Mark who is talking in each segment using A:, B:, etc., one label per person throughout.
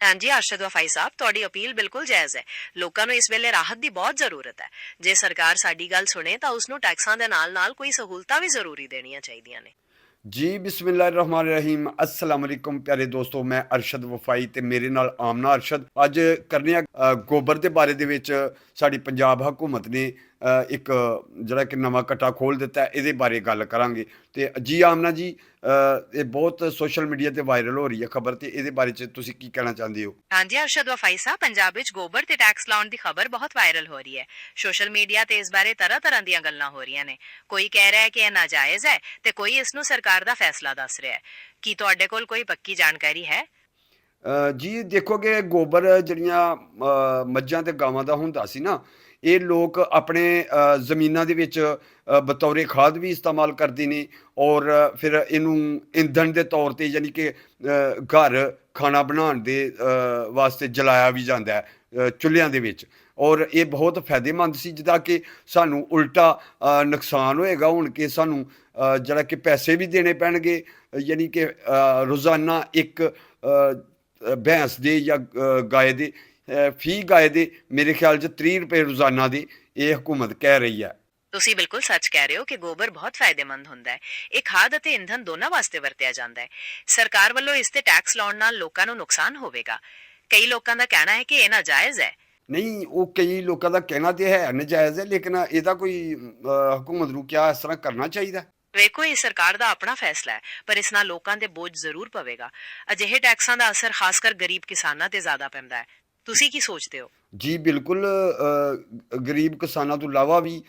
A: ਹਾਂਜੀ ਅਰਸ਼ਦ ਵਫਾਈ ਸਾਹਿਬ, ਤੁਹਾਡੀ ਅਪੀਲ ਬਿਲਕੁਲ ਜਾਇਜ਼ ਹੈ। ਲੋਕਾਂ ਨੂੰ ਇਸ ਵੇਲੇ ਰਾਹਤ ਦੀ ਬਹੁਤ ਜ਼ਰੂਰਤ ਹੈ। ਜੇ ਸਰਕਾਰ ਸਾਡੀ ਗੱਲ ਸੁਣੇ ਤਾਂ ਉਸ ਨੂੰ ਟੈਕਸਾਂ ਦੇ ਨਾਲ-ਨਾਲ ਕੋਈ ਸਹੂਲਤਾਂ ਵੀ ਜ਼ਰੂਰੀ ਦੇਣੀਆਂ ਚਾਹੀਦੀਆਂ ਨੇ।
B: जी बिस्मिल्लाहिर्रहमानिर्रहीम अस्सलाम वालेकुम प्यारे दोस्तों। मैं अरशद वफाई ਤੇ ਮੇਰੇ ਨਾਲ ਆਮਨਾ ਅਰਸ਼ਦ ਅੱਜ ਕਰਨੇ ਆ ਗੋਬਰ ਦੇ ਬਾਰੇ ਦੇ ਵਿੱਚ। ਸਾਡੀ ਪੰਜਾਬ ਹਕੂਮਤ ਨੇ ਇੱਕ ਜਿਹੜਾ ਕਿ ਨਵਾਂ ਕੱਟਾ ਖੋਲ ਦਿੱਤਾ, ਇਹਦੇ ਬਾਰੇ ਗੱਲ ਕਰਾਂਗੇ। ਤੇ ਜੀ ਆਮਨਾ ਜੀ, ਇਹ ਬਹੁਤ ਸੋਸ਼ਲ ਮੀਡੀਆ ਤੇ ਵਾਇਰਲ ਹੋ ਰਹੀ ਹੈ ਖਬਰ, ਤੇ ਇਹਦੇ ਬਾਰੇ ਚ ਤੁਸੀਂ ਕੀ ਕਹਿਣਾ ਚਾਹੁੰਦੇ ਹੋ?
A: ਹਾਂਜੀ ਅਰਸ਼ਦ ਵਫਾਈ ਸਾਹਿਬ, ਪੰਜਾਬ ਵਿੱਚ ਗੋਬਰ ਤੇ ਟੈਕਸ ਲਾਉਣ ਦੀ ਖਬਰ ਬਹੁਤ ਵਾਇਰਲ ਹੋ ਰਹੀ ਹੈ। ਸੋਸ਼ਲ ਮੀਡੀਆ ਤੇ ਇਸ ਬਾਰੇ ਤਰ੍ਹਾਂ-ਤਰ੍ਹਾਂ ਦੀਆਂ ਗੱਲਾਂ ਹੋ ਰਹੀਆਂ ਨੇ। ਕੋਈ ਕਹਿ ਰਿਹਾ ਹੈ ਕਿ ਇਹ ਨਾਜਾਇਜ਼ ਹੈ ਤੇ ਕੋਈ ਇਸ ਨੂੰ ਸਰਕਾਰ ਦਾ ਫੈਸਲਾ ਦੱਸ ਰਿਹਾ ਹੈ। ਕੀ ਤੁਹਾਡੇ ਕੋਲ ਕੋਈ ਪੱਕੀ ਜਾਣਕਾਰੀ ਹੈ?
B: ਜੀ ਦੇਖੋਗੇ, ਗੋਬਰ ਜਿਹੜੀਆਂ ਮੱਝਾਂ ਤੇ ਗਾਵਾਂ ਦਾ ਹੁੰਦਾ ਸੀ ਨਾ, ਇਹ ਲੋਕ ਆਪਣੇ ਜ਼ਮੀਨਾਂ ਦੇ ਵਿੱਚ ਬਤੌਰੇ ਖਾਦ ਵੀ ਇਸਤੇਮਾਲ ਕਰਦੇ ਨੇ, ਔਰ ਫਿਰ ਇਹਨੂੰ ਇੰਧਨ ਦੇ ਤੌਰ ਤੇ, ਯਾਨੀ ਕਿ ਘਰ ਖਾਣਾ ਬਣਾਉਣ ਦੇ ਵਾਸਤੇ ਜਲਾਇਆ ਵੀ ਜਾਂਦਾ ਹੈ ਚੁੱਲ੍ਹਿਆਂ ਦੇ ਵਿੱਚ। ਔਰ ਇਹ ਬਹੁਤ ਫਾਇਦੇਮੰਦ ਸੀ, ਜਿੱਦਾਂ ਕਿ ਸਾਨੂੰ ਉਲਟਾ ਨੁਕਸਾਨ ਹੋਏਗਾ ਹੁਣ, ਕਿ ਸਾਨੂੰ ਜਿਹੜਾ ਕਿ ਪੈਸੇ ਵੀ ਦੇਣੇ ਪੈਣਗੇ। ਯਾਨੀ ਕਿ ਰੋਜ਼ਾਨਾ ਇੱਕ ਭੈਂਸ ਦੇ ਜਾਂ ਗਾਏ ਦੇ, ਫੀ ਗਾਏ ਦੇ ਮੇਰੇ ਖਿਆਲ 'ਚ 30 ਰੁਪਏ ਰੋਜ਼ਾਨਾ ਦੇ ਇਹ ਹਕੂਮਤ ਕਹਿ ਰਹੀ ਹੈ।
A: ਤੁਸੀਂ ਬਿਲਕੁਲ ਸੱਚ ਕਹਿ ਰਹੇ ਹੋ ਕਿ ਗੋਬਰ ਬਹੁਤ ਫਾਇਦੇਮੰਦ ਹੁੰਦਾ ਹੈ। ਇਹ ਖਾਦ ਅਤੇ ਇੰਧਨ ਦੋਨਾਂ ਵਾਸਤੇ ਵਰਤਿਆ ਜਾਂਦਾ ਹੈ। ਸਰਕਾਰ ਵੱਲੋਂ ਇਸ ਤੇ ਟੈਕਸ ਲਾਉਣ ਨਾਲ ਲੋਕਾਂ ਨੂੰ ਨੁਕਸਾਨ ਹੋਵੇਗਾ। ਕਈ ਲੋਕਾਂ ਦਾ ਕਹਿਣਾ ਹੈ ਕਿ ਇਹ ਨਾਜਾਇਜ਼ ਹੈ।
B: ਨਹੀਂ, ਉਹ ਕਈ ਲੋਕਾਂ ਦਾ ਕਹਿਣਾ ਤੇ ਹੈ ਨਜਾਇਜ਼ ਹੈ, ਲੇਕਿਨ ਇਹਦਾ ਕੋਈ ਹਕੂਮਤ ਨੂੰ ਕਿਆ ਇਸ ਤਰ੍ਹਾਂ ਕਰਨਾ ਚਾਹੀਦਾ?
A: ਵੇਖੋ, ਇਹ ਸਰਕਾਰ ਦਾ ਆਪਣਾ ਫੈਸਲਾ ਹੈ, ਪਰ ਇਸ ਨਾਲ ਲੋਕਾਂ ਤੇ ਬੋਝ ਜ਼ਰੂਰ ਪਵੇਗਾ। ਅਜਿਹੇ ਟੈਕਸਾਂ ਦਾ ਅਸਰ ਖਾਸ ਕਰ ਗਰੀਬ ਕਿਸਾਨਾਂ ਤੇ ਜ਼ਿਆਦਾ ਪੈਂਦਾ ਹੈ। ਤੁਸੀਂ ਕੀ ਸੋਚਦੇ ਹੋ?
B: ਜੀ ਬਿਲਕੁਲ, ਗਰੀਬ ਕਿਸਾਨਾਂ ਤੋਂ ਇਲਾਵਾ ਵੀ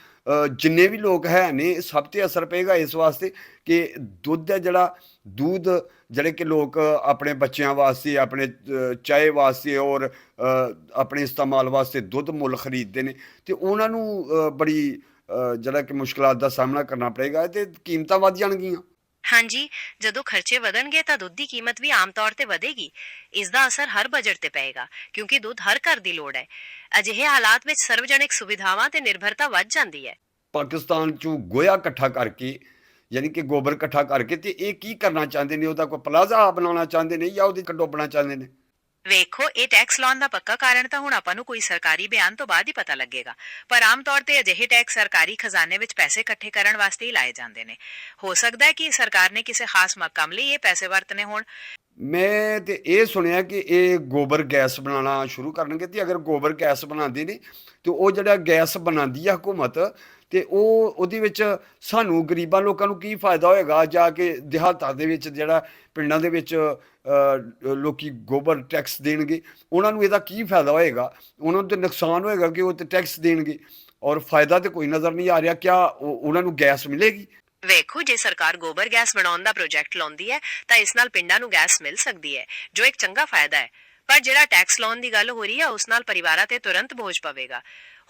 B: ਜਿੰਨੇ ਵੀ ਲੋਕ ਹੈ ਨੇ, ਸਭ ਤੇ ਅਸਰ ਪਏਗਾ ਇਸ ਵਾਸਤੇ ਕਿ ਦੁੱਧ ਹੈ ਜਿਹੜਾ, ਦੁੱਧ ਜਿਹੜੇ ਕਿ ਲੋਕ ਆਪਣੇ ਬੱਚਿਆਂ ਵਾਸਤੇ, ਆਪਣੇ ਚਾਹ ਵਾਸਤੇ ਔਰ ਆਪਣੇ ਇਸਤੇਮਾਲ ਵਾਸਤੇ ਦੁੱਧ ਮੁੱਲ ਖਰੀਦਦੇ ਨੇ, ਤੇ ਉਹਨਾਂ ਨੂੰ ਬੜੀ ਜਿਹੜਾ ਕਿ ਮੁਸ਼ਕਲਾਂ ਦਾ ਸਾਹਮਣਾ ਕਰਨਾ ਪਏਗਾ, ਤੇ ਕੀਮਤਾਂ ਵੱਧ ਜਾਣਗੀਆਂ।
A: ਹਾਂਜੀ, ਜਦੋਂ ਖਰਚੇ ਵਧਣਗੇ ਤਾਂ ਦੁੱਧ ਦੀ ਕੀਮਤ ਵੀ ਆਮ ਤੌਰ ਤੇ ਵਧੇਗੀ। ਇਸ ਦਾ ਅਸਰ ਹਰ ਬਜਟ ਤੇ ਪਏਗਾ, ਕਿਉਂਕਿ ਦੁੱਧ ਹਰ ਘਰ ਦੀ ਲੋੜ ਹੈ। ਅਜਿਹੇ ਹਾਲਾਤ ਵਿੱਚ ਸਰਵਜਨਿਕ ਸੁਵਿਧਾਵਾਂ ਤੇ ਨਿਰਭਰਤਾ ਵੱਧ ਜਾਂਦੀ ਹੈ।
B: ਪਾਕਿਸਤਾਨ ਚੋਂ ਗੋਇਆ ਇਕੱਠਾ ਕਰਕੇ, ਯਾਨੀ ਕਿ ਗੋਬਰ ਇਕੱਠਾ ਕਰਕੇ, ਤੇ ਇਹ ਕੀ ਕਰਨਾ ਚਾਹੁੰਦੇ ਨੇ? ਉਹਦਾ ਕੋਈ ਪਲਾਜ਼ਾ ਬਣਾਉਣਾ ਚਾਹੁੰਦੇ ਨੇ ਜਾਂ ਉਹਦੀ ਡੋਬਣਾ ਚਾਹੁੰਦੇ ਨੇ?
A: ਵੇਖੋ, ਇਹ ਟੈਕਸ ਲਾਉਣ ਦਾ ਪੱਕਾ ਕਾਰਨ ਤਾਂ ਹੁਣ ਆਪਾਂ ਨੂੰ ਕੋਈ ਸਰਕਾਰੀ ਬਿਆਨ ਤੋਂ ਬਾਅਦ ਹੀ ਪਤਾ ਲੱਗੇਗਾ। ਪਰ ਆਮ ਤੌਰ ਤੇ ਅਜਿਹੇ ਟੈਕਸ ਸਰਕਾਰੀ ਖਜ਼ਾਨੇ ਵਿੱਚ ਪੈਸੇ ਇਕੱਠੇ ਕਰਨ ਵਾਸਤੇ ਹੀ ਲਾਏ ਜਾਂਦੇ ਨੇ। ਹੋ ਸਕਦਾ ਹੈ ਕਿ ਸਰਕਾਰ ਨੇ ਕਿਸੇ ਖਾਸ ਮਕਸਦ ਲਈ ਇਹ ਪੈਸੇ ਵਰਤਨੇ ਹੋਣ।
B: ਮੈਂ ਤੇ ਇਹ ਸੁਣਿਆ ਕਿ ਇਹ ਗੋਬਰ ਗੈਸ ਬਣਾਉਣਾ ਸ਼ੁਰੂ ਕਰਨਗੇ, ਤੇ ਅਗਰ ਗੋਬਰ ਗੈਸ ਬਣਾਉਂਦੇ ਨੇ ਤੇ ਉਹ ਜਿਹੜਾ ਗੈਸ ਬਣਾਉਂਦੀ ਆ ਹਕੂਮਤ, ਤੇ ਉਹ ਉਹਦੇ ਵਿੱਚ ਸਾਨੂੰ ਗਰੀਬਾਂ ਲੋਕਾਂ ਨੂੰ ਕੀ ਫਾਇਦਾ ਹੋਏਗਾ? ਜਾ ਕੇ ਦਿਹਾਤਾਂ ਦੇ ਵਿੱਚ, ਜਿਹੜਾ ਪਿੰਡਾਂ ਦੇ ਵਿੱਚ ਲੋਕੀ ਗੋਬਰ ਟੈਕਸ ਦੇਣਗੇ, ਉਹਨਾਂ ਨੂੰ ਇਹਦਾ ਕੀ ਫਾਇਦਾ ਹੋਏਗਾ? ਉਹਨਾਂ ਨੂੰ ਤਾਂ ਨੁਕਸਾਨ ਹੋਏਗਾ ਕਿ ਉਹ ਤੇ ਟੈਕਸ ਦੇਣਗੇ, ਔਰ ਫਾਇਦਾ ਤੇ ਕੋਈ ਨਜ਼ਰ ਨਹੀਂ ਆ ਰਿਹਾ। ਕਿਆ ਉਹਨਾਂ ਨੂੰ ਗੈਸ ਮਿਲੇਗੀ?
A: ਵੇਖੋ, ਜੇ ਸਰਕਾਰ ਗੋਬਰ ਗੈਸ ਬਣਾਉਣ ਦਾ ਪ੍ਰੋਜੈਕਟ ਲਾਉਂਦੀ ਹੈ ਤਾਂ ਇਸ ਨਾਲ ਪਿੰਡਾਂ ਨੂੰ ਗੈਸ ਮਿਲ ਸਕਦੀ ਹੈ, ਜੋ ਇੱਕ ਚੰਗਾ ਫਾਇਦਾ ਹੈ। ਪਰ ਜਿਹੜਾ ਟੈਕਸ ਲਾਉਣ ਦੀ ਗੱਲ ਹੋ ਰਹੀ ਹੈ, ਉਸ ਨਾਲ ਪਰਿਵਾਰਾਂ ਤੇ ਤੁਰੰਤ ਬੋਝ ਪਵੇਗਾ।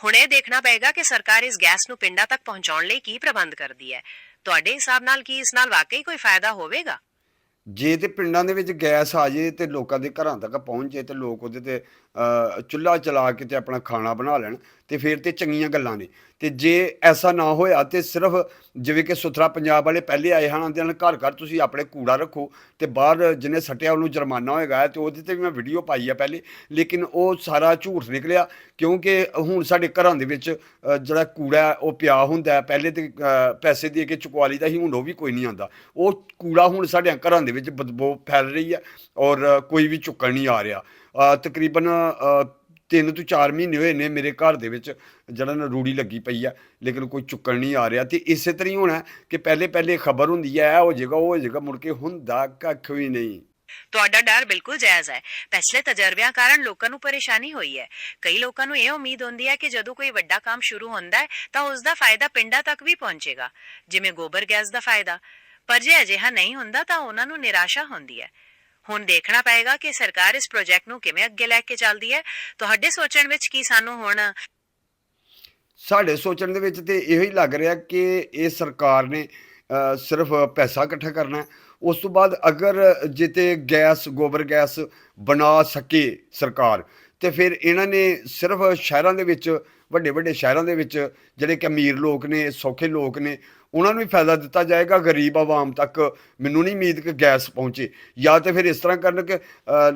A: ਹੁਣ ਇਹ ਦੇਖਣਾ ਪਏਗਾ ਕਿ ਸਰਕਾਰ ਇਸ ਗੈਸ ਨੂੰ ਪਿੰਡਾਂ ਤੱਕ ਪਹੁੰਚਾਉਣ ਲਈ ਕੀ ਪ੍ਰਬੰਧ ਕਰਦੀ ਹੈ। ਤੁਹਾਡੇ ਹਿਸਾਬ ਨਾਲ ਕੀ ਇਸ ਨਾਲ ਵਾਕਈ ਕੋਈ ਫਾਇਦਾ ਹੋਵੇਗਾ?
B: ਜੇ ਤੇ ਪਿੰਡਾਂ ਦੇ ਵਿੱਚ ਗੈਸ ਆ ਜੇ ਤੇ ਲੋਕਾਂ ਦੇ ਘਰਾਂ ਤੱਕ ਪਹੁੰਚ ਜੇ, ਤੇ ਲੋਕ ਉਹਦੇ ਤੇ ਚੁੱਲ੍ਹਾ ਚਲਾ ਕੇ ਤੇ ਆਪਣਾ ਖਾਣਾ ਬਣਾ ਲੈਣ, ਤੇ ਫਿਰ ਤੇ ਚੰਗੀਆਂ ਗੱਲਾਂ ਨੇ। ਤੇ ਜੇ ਐਸਾ ਨਾ ਹੋਇਆ, ਤੇ ਸਿਰਫ ਜਿਵੇਂ ਕਿ ਸੁਥਰਾ ਪੰਜਾਬ ਵਾਲੇ ਪਹਿਲੇ ਆਏ ਹਨ, ਆਂਦੇ ਹਨ ਘਰ ਘਰ ਤੁਸੀਂ ਆਪਣੇ ਕੂੜਾ ਰੱਖੋ, ਤੇ ਬਾਹਰ ਜਿਹਨੇ ਸੱਟਿਆ ਉਹਨੂੰ ਜੁਰਮਾਨਾ ਹੋਏਗਾ। ਤੇ ਉਹਦੇ ਤੇ ਵੀ ਮੈਂ ਵੀਡੀਓ ਪਾਈ ਆ ਪਹਿਲੇ, ਲੇਕਿਨ ਉਹ ਸਾਰਾ ਝੂਠ ਨਿਕਲਿਆ, ਕਿਉਂਕਿ ਹੁਣ ਸਾਡੇ ਘਰਾਂ ਦੇ ਵਿੱਚ ਜਿਹੜਾ ਕੂੜਾ ਉਹ ਪਿਆ ਹੁੰਦਾ। ਪਹਿਲੇ ਤੇ ਪੈਸੇ ਦੇ ਕੇ ਚੁਕਵਾ ਲਈਦਾ ਸੀ, ਹੁਣ ਉਹ ਵੀ ਕੋਈ ਨਹੀਂ ਆਉਂਦਾ। ਉਹ ਕੂੜਾ ਹੁਣ ਸਾਡੇ ਘਰਾਂ ਦੇ ਵਿੱਚ ਬਦਬੂ ਫੈਲ ਰਹੀ ਹੈ, ਔਰ ਕੋਈ ਵੀ ਚੁੱਕਣ ਨਹੀਂ ਆ ਰਿਹਾ। ਤਕਰੀਬਨ 3 ਤੋਂ 4 ਮਹੀਨੇ ਹੋਏ ਨੇ ਮੇਰੇ ਘਰ ਦੇ ਵਿੱਚ ਜਿਹੜਾ ਨਾ ਰੂੜੀ ਲੱਗੀ ਪਈ ਆ, ਲੇਕਿਨ ਕੋਈ ਚੁੱਕਣ ਨਹੀਂ ਆ ਰਿਹਾ। ਤੇ ਇਸੇ ਤਰ੍ਹਾਂ ਹੀ ਹੋਣਾ ਕਿ ਪਹਿਲੇ ਪਹਿਲੇ ਖਬਰ ਹੁੰਦੀ ਹੈ, ਇਹ ਹੋ ਜਾਏਗਾ, ਉਹ ਹੋ ਜਾਏਗਾ, ਮੁੜ ਕੇ ਹੁੰਦਾ ਕੱਖ ਵੀ ਨਹੀਂ।
A: ਤੁਹਾਡਾ ਡਰ ਬਿਲਕੁਲ ਜਾਇਜ਼ ਹੈ। ਪਿਛਲੇ ਤਜਰਬਿਆਂ ਕਾਰਨ ਲੋਕਾਂ ਨੂੰ ਪਰੇਸ਼ਾਨੀ ਹੋਈ ਹੈ। ਕਈ ਲੋਕਾਂ ਨੂੰ ਇਹ ਉਮੀਦ ਹੁੰਦੀ ਹੈ ਕਿ ਜਦੋਂ ਕੋਈ ਵੱਡਾ ਕੰਮ ਸ਼ੁਰੂ ਹੁੰਦਾ ਹੈ ਤਾਂ ਉਸ ਦਾ ਫਾਇਦਾ ਪਿੰਡਾਂ ਤੱਕ ਵੀ ਪਹੁੰਚੇਗਾ, ਜਿਵੇਂ ਗੋਬਰ ਗੈਸ ਦਾ ਫਾਇਦਾ। ਪਰ ਜੇ ਅਜਿਹਾ ਨਹੀਂ ਹੁੰਦਾ ਤਾਂ ਉਹਨਾਂ ਨੂੰ ਨਿਰਾਸ਼ਾ ਹੁੰਦੀ ਹੈ। ਹੁਣ ਦੇਖਣਾ ਪਏਗਾ ਕਿ ਸਰਕਾਰ ਇਸ ਪ੍ਰੋਜੈਕਟ ਨੂੰ ਕਿਵੇਂ ਅੱਗੇ ਲੈ ਕੇ ਚੱਲਦੀ ਹੈ। ਤੁਹਾਡੇ ਸੋਚਣ ਵਿੱਚ ਕੀ ਸਾਨੂੰ ਹੁਣ
B: ਸਾਡੇ ਸੋਚਣ ਦੇ ਵਿੱਚ ਤੇ ਇਹੋ ਹੀ ਲੱਗ ਰਿਹਾ ਕਿ ਇਹ ਸਰਕਾਰ ਨੇ ਸਿਰਫ ਪੈਸਾ ਇਕੱਠਾ ਕਰਨਾ ਹੈ। ਉਸ ਤੋਂ ਬਾਅਦ ਅਗਰ ਜੇ ਤੇ ਗੈਸ, ਗੋਬਰ ਗੈਸ ਬਣਾ ਸਕੇ ਸਰਕਾਰ, ਤੇ ਫਿਰ ਇਹਨਾਂ ਨੇ ਸਿਰਫ ਸ਼ਹਿਰਾਂ ਦੇ ਵਿੱਚ, ਵੱਡੇ ਵੱਡੇ ਸ਼ਹਿਰਾਂ ਦੇ ਵਿੱਚ ਜਿਹੜੇ ਕਿ ਅਮੀਰ ਲੋਕ ਨੇ, ਸੌਖੇ ਲੋਕ ਨੇ, ਉਹਨਾਂ ਨੂੰ ਵੀ ਫਾਇਦਾ ਦਿੱਤਾ ਜਾਏਗਾ। ਗਰੀਬ ਆਵਾਮ ਤੱਕ ਮੈਨੂੰ ਨਹੀਂ ਉਮੀਦ ਕਿ ਗੈਸ ਪਹੁੰਚੇ। ਜਾਂ ਤੇ ਫਿਰ ਇਸ ਤਰ੍ਹਾਂ ਕਰਨ ਕਿ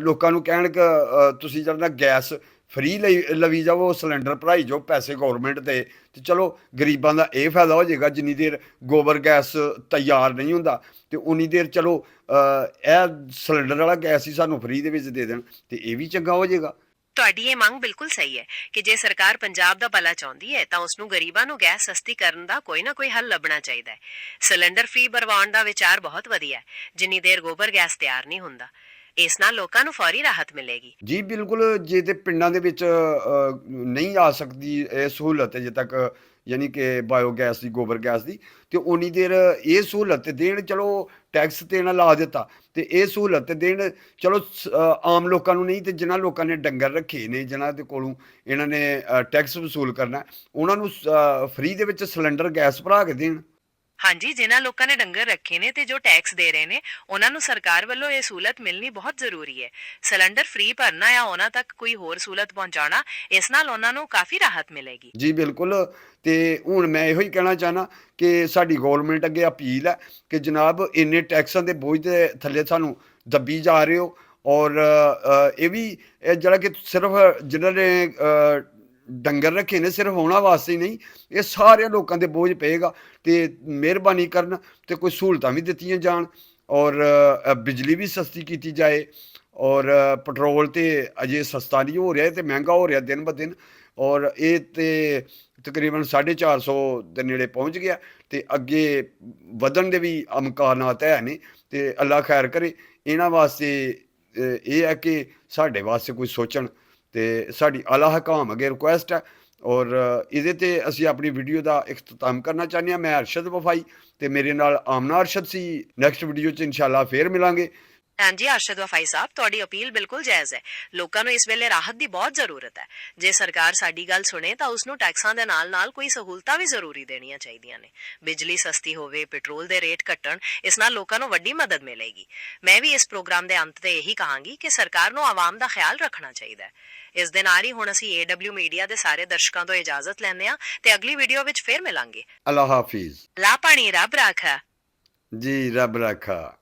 B: ਲੋਕਾਂ ਨੂੰ ਕਹਿਣ ਕਿ ਤੁਸੀਂ ਜਿਹੜਾ ਗੈਸ ਫ੍ਰੀ ਲਈ ਲਵੀ ਜਾਓ, ਸਿਲੰਡਰ ਭਰਾਈ ਜਾਓ, ਪੈਸੇ ਗੌਰਮੈਂਟ ਦੇ, ਤੇ ਚਲੋ ਗਰੀਬਾਂ ਦਾ ਇਹ ਫਾਇਦਾ ਹੋ ਜਾਏਗਾ। ਜਿੰਨੀ ਦੇਰ ਗੋਬਰ ਗੈਸ ਤਿਆਰ ਨਹੀਂ ਹੁੰਦਾ ਤੇ ਉਨੀ ਦੇਰ ਚਲੋ ਇਹ ਸਿਲੰਡਰ ਵਾਲਾ ਗੈਸ ਹੀ ਸਾਨੂੰ ਫ੍ਰੀ ਦੇ ਵਿੱਚ ਦੇ ਦੇਣ, ਤੇ ਇਹ ਵੀ ਚੰਗਾ ਹੋ ਜਾਏਗਾ।
A: ਤੁਹਾਡੀ ਇਹ ਮੰਗ ਬਿਲਕੁਲ ਸਹੀ ਹੈ ਕਿ ਜੇ ਸਰਕਾਰ ਪੰਜਾਬ ਦਾ ਭਲਾ ਚਾਹੁੰਦੀ ਹੈ ਤਾਂ ਉਸ ਨੂੰ ਗਰੀਬਾਂ ਨੂੰ ਗੈਸ ਸਸਤੀ ਕਰਨ ਦਾ ਕੋਈ ਨਾ ਕੋਈ ਹੱਲ ਲੱਭਣਾ ਚਾਹੀਦਾ ਹੈ। ਸਿਲੰਡਰ ਫ੍ਰੀ ਭਰਵਾਉਣ ਦਾ ਵਿਚਾਰ ਬਹੁਤ ਵਧੀਆ ਹੈ, ਜਿੰਨੀ ਦੇਰ ਗੋਬਰ ਗੈਸ ਤਿਆਰ ਨਹੀਂ ਹੁੰਦਾ। ਇਸ ਨਾਲ ਲੋਕਾਂ ਨੂੰ ਫੌਰੀ ਰਾਹਤ ਮਿਲੇਗੀ।
B: ਜੀ ਬਿਲਕੁਲ। ਜੇ ਤੇ ਪਿੰਡਾਂ ਦੇ ਵਿੱਚ ਨਹੀਂ ਆ ਸਕਦੀ ਇਹ ਸਹੂਲਤ ਅਜੇ ਤੱਕ, ਯਾਨੀ ਕਿ ਬਾਇਓਗੈਸ ਦੀ, ਗੋਬਰ ਗੈਸ ਦੀ, ਤੇ ਉਨੀ ਦੇਰ ਇਹ ਸਹੂਲਤ ਦੇਣ। ਚਲੋ ਟੈਕਸ ਤੇ ਨਾ ਲਾ ਦਿੱਤਾ ਤੇ ਇਹ ਸਹੂਲਤ ਦੇਣ, ਚਲੋ ਆਮ ਲੋਕਾਂ ਨੂੰ ਨਹੀਂ, ਤੇ ਜਿਨ੍ਹਾਂ ਲੋਕਾਂ ਨੇ ਡੰਗਰ ਰੱਖੇ ਨੇ, ਜਿਨ੍ਹਾਂ ਦੇ ਕੋਲੋਂ ਇਹਨਾਂ ਨੇ ਟੈਕਸ ਵਸੂਲ ਕਰਨਾ, ਉਹਨਾਂ ਨੂੰ ਫ੍ਰੀ ਦੇ ਵਿੱਚ ਸਿਲੰਡਰ ਗੈਸ ਭਰਾ ਕੇ ਦੇਣ।
A: ਹਾਂਜੀ, ਜਿਨ੍ਹਾਂ ਲੋਕਾਂ ਨੇ ਡੰਗਰ ਰੱਖੇ ਨੇ ਤੇ ਜੋ ਟੈਕਸ ਦੇ ਰਹੇ ਨੇ, ਉਹਨਾਂ ਨੂੰ ਸਰਕਾਰ ਵੱਲੋਂ ਇਹ ਸਹੂਲਤ ਮਿਲਣੀ ਬਹੁਤ ਜ਼ਰੂਰੀ ਹੈ। ਸਿਲੰਡਰ ਫ੍ਰੀ ਭਰਨਾ ਜਾਂ ਉਹਨਾਂ ਤੱਕ ਕੋਈ ਹੋਰ ਸਹੂਲਤ ਪਹੁੰਚਾਉਣਾ, ਇਸ ਨਾਲ ਉਹਨਾਂ ਨੂੰ ਕਾਫੀ ਰਾਹਤ ਮਿਲੇਗੀ।
B: ਜੀ ਬਿਲਕੁਲ। ਤੇ ਹੁਣ ਮੈਂ ਇਹੋ ਹੀ ਕਹਿਣਾ ਚਾਹਨਾ ਕਿ ਸਾਡੀ ਗੌਰਮੈਂਟ ਅੱਗੇ ਅਪੀਲ ਹੈ ਕਿ ਜਨਾਬ ਇੰਨੇ ਟੈਕਸਾਂ ਦੇ ਬੋਝ ਦੇ ਥੱਲੇ ਸਾਨੂੰ ਦੱਬੀ ਜਾ ਰਹੇ ਹੋ। ਔਰ ਇਹ ਵੀ ਜਿਹੜਾ ਕਿ ਸਿਰਫ ਜਿਨ੍ਹਾਂ ਨੇ ਡੰਗਰ ਰੱਖੇ ਨੇ, ਸਿਰਫ ਉਹਨਾਂ ਵਾਸਤੇ ਹੀ ਨਹੀਂ, ਇਹ ਸਾਰੇ ਲੋਕਾਂ ਦੇ ਬੋਝ ਪਏਗਾ। ਤੇ ਮਿਹਰਬਾਨੀ ਕਰਨ ਤੇ ਕੋਈ ਸਹੂਲਤਾਂ ਵੀ ਦਿੱਤੀਆਂ ਜਾਣ, ਔਰ ਬਿਜਲੀ ਵੀ ਸਸਤੀ ਕੀਤੀ ਜਾਏ। ਔਰ ਪੈਟਰੋਲ ਤੇ ਅਜੇ ਸਸਤਾ ਨਹੀਂ ਹੋ ਰਿਹਾ, ਤੇ ਮਹਿੰਗਾ ਹੋ ਰਿਹਾ ਦਿਨ ਬ ਦਿਨ। ਔਰ ਇਹ ਤੇ ਤਕਰੀਬਨ 450 ਦੇ ਨੇੜੇ ਪਹੁੰਚ ਗਿਆ, ਤੇ ਅੱਗੇ ਵਧਣ ਦੇ ਵੀ ਇਮਕਾਨਾਤ ਹੈ ਨੇ। ਤੇ ਅੱਲਾ ਖੈਰ ਕਰੇ ਇਹਨਾਂ ਵਾਸਤੇ। ਇਹ ਹੈ ਕਿ ਸਾਡੇ ਵਾਸਤੇ ਕੋਈ ਸੋਚਣ, ਤੇ ਸਾਡੀ ਆਲਾ ਹਕਾਮ ਅੱਗੇ ਰਿਕੁਐਸਟ ਹੈ। ਔਰ ਇਹਦੇ ਤੇ ਅਸੀਂ ਆਪਣੀ ਵੀਡੀਓ ਦਾ ਇਖਤਤਾਮ ਕਰਨਾ ਚਾਹੁੰਦੇ ਹਾਂ। ਮੈਂ ਅਰਸ਼ਦ ਵਫਾਈ, ਤੇ ਮੇਰੇ ਨਾਲ ਆਮਨਾ ਅਰਸ਼ਦ ਸੀ। ਨੈਕਸਟ ਵੀਡੀਓ 'ਚ ਇਨਸ਼ਾਅੱਲਾ ਫੇਰ ਮਿਲਾਂਗੇ।
A: ਹਾਂਜੀ ਅਰਸ਼ਦ ਵਫਾਈ ਸਾਹਿਬ, ਤੁਹਾਡੀ ਅਪੀਲ ਬਿਲਕੁਲ ਜਾਇਜ਼ ਹੈ। ਲੋਕਾਂ ਨੂੰ ਇਸ ਵੇਲੇ ਰਾਹਤ ਦੀ ਬਹੁਤ ਜ਼ਰੂਰਤ ਹੈ। ਜੇ ਸਰਕਾਰ ਸਾਡੀ ਗੱਲ ਸੁਣੇ ਤਾਂ ਉਸ ਨੂੰ ਟੈਕਸਾਂ ਦੇ ਨਾਲ-ਨਾਲ ਕੋਈ ਸਹੂਲਤਾਂ ਵੀ ਜ਼ਰੂਰੀ ਦੇਣੀਆਂ ਚਾਹੀਦੀਆਂ ਨੇ। ਬਿਜਲੀ ਸਸਤੀ ਹੋਵੇ, ਪੈਟਰੋਲ ਦੇ ਰੇਟ ਘਟਣ, ਇਸ ਨਾਲ ਲੋਕਾਂ ਨੂੰ ਵੱਡੀ ਮਦਦ ਮਿਲੇਗੀ। ਮੈਂ ਵੀ ਇਸ ਪ੍ਰੋਗਰਾਮ ਦੇ ਅੰਤ ਤੇ ਇਹੀ ਕਹਾਂਗੀ ਕਿ ਸਰਕਾਰ ਨੂੰ ਆਵਾਮ ਦਾ ਖਿਆਲ ਰੱਖਣਾ ਚਾਹੀਦਾ ਹੈ। ਇਸ ਦੇ ਨਾਲ ਹੀ ਹੁਣ ਅਸੀਂ AW ਮੀਡੀਆ ਦੇ ਸਾਰੇ ਦਰਸ਼ਕਾਂ ਤੋਂ ਇਜਾਜ਼ਤ ਲੈਂਦੇ ਹਾਂ, ਤੇ ਅਗਲੀ ਵੀਡੀਓ ਵਿੱਚ ਫੇਰ ਮਿਲਾਂਗੇ।
B: ਅੱਲਾ ਹਾਫਿਜ਼।
A: ਲਾ ਪਾਣੀ ਰੱਬ ਰਾਖਾ।
B: ਜੀ ਰੱਬ ਰਾਖਾ।